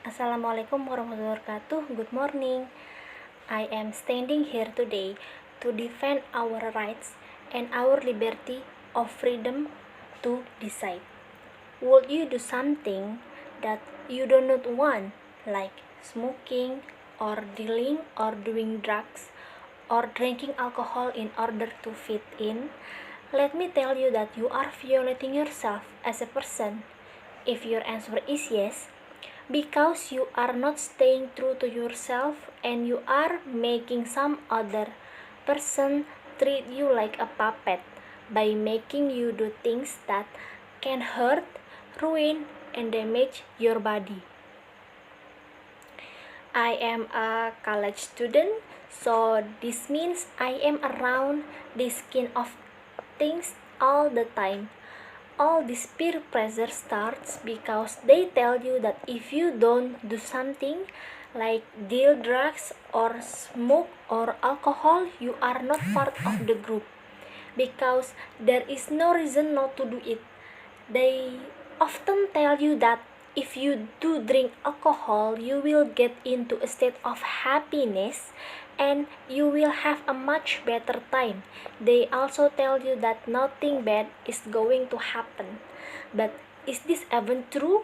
Assalamualaikum warahmatullahi wabarakatuh. Good morning. I am standing here today to defend our rights and our liberty of freedom to decide. Would you do something that you do not want, like smoking or dealing or doing drugs or drinking alcohol in order to fit in? Let me tell you that you are violating yourself as a person. If your answer is yes, because you are not staying true to yourself and you are making some other person treat you like a puppet by making you do things that can hurt, ruin, and damage your body. I am a college student, so this means I am around this kind of things all the time. All this peer pressure starts because they tell you that if you don't do something like deal drugs or smoke or alcohol, you are not part of the group, because there is no reason not to do it. They often tell you that if you do drink alcohol, you will get into a state of happiness and you will have a much better time. They also tell you that nothing bad is going to happen. But is this even true?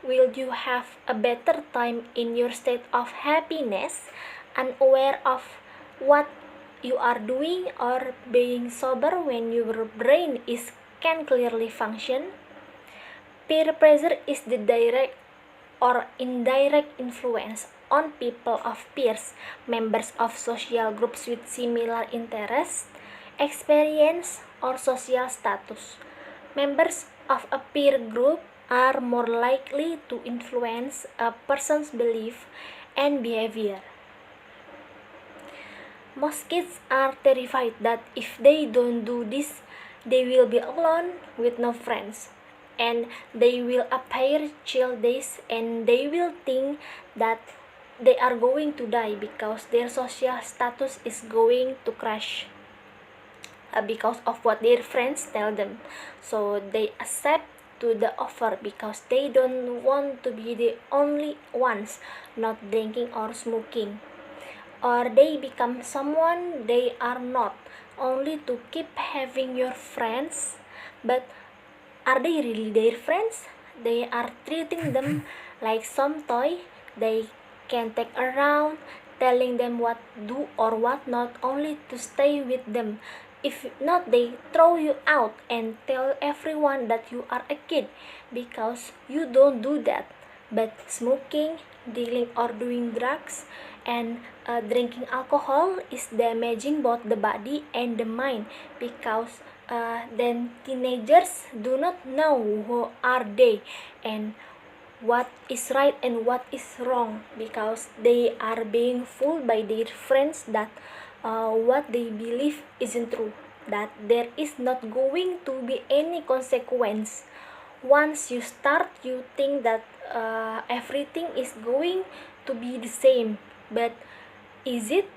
Will you have a better time in your state of happiness, unaware of what you are doing, or being sober when your brain can clearly function? Peer pressure is the direct or indirect influence on people of peers, members of social groups with similar interests, experience, or social status. Members of a peer group are more likely to influence a person's belief and behavior. Most kids are terrified that if they don't do this, they will be alone with no friends, and they will appear childish, and they will think that they are going to die because their social status is going to crash because of what their friends tell them. So they accept to the offer because they don't want to be the only ones not drinking or smoking. Or they become someone they are not, only to keep having your friends. But are they really their friends? They are treating them like some toy they can take around, telling them what do or what not, only to stay with them. If not, they throw you out and tell everyone that you are a kid because you don't do that. But smoking, dealing or doing drugs, and drinking alcohol is damaging both the body and the mind, because then teenagers do not know who are they and what is right and what is wrong, because they are being fooled by their friends that what they believe isn't true, that there is not going to be any consequence. Once you start, you think that everything is going to be the same, but is it?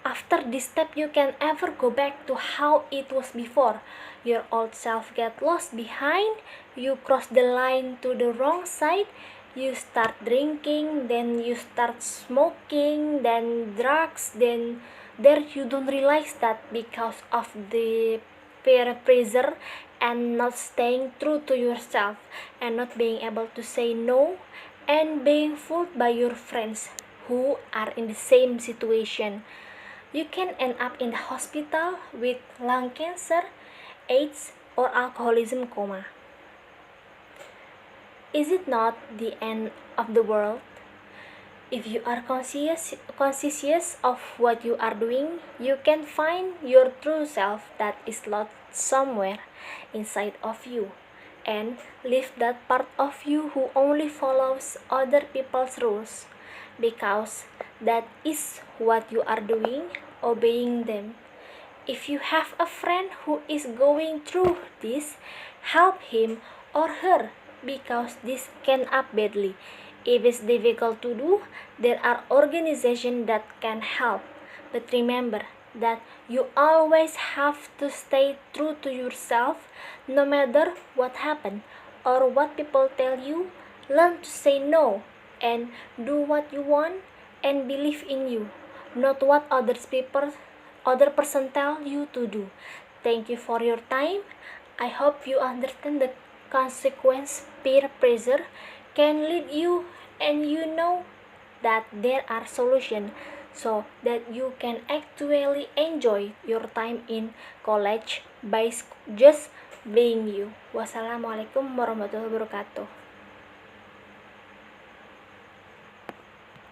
After this step, you can ever go back to how it was before. Your old self get lost behind, you cross the line to the wrong side, you start drinking, then you start smoking, then drugs, then there you don't realize that because of the peer pressure and not staying true to yourself and not being able to say no and being fooled by your friends who are in the same situation. You can end up in the hospital with lung cancer, AIDS, or alcoholism coma. Is it not the end of the world? If you are conscious of what you are doing, you can find your true self that is lost somewhere inside of you, and leave that part of you who only follows other people's rules, because that is what you are doing, obeying them. If you have a friend who is going through this, help him or her, because this can up badly. If it's difficult to do, there are organizations that can help. But remember that you always have to stay true to yourself, no matter what happens or what people tell you. Learn to say no and do what you want and believe in you, not what other person tell you to do. Thank you for your time. I hope you understand the consequence peer pressure can lead you, and you know that there are solutions so that you can actually enjoy your time in college by just being you. Wassalamualaikum warahmatullahi wabarakatuh.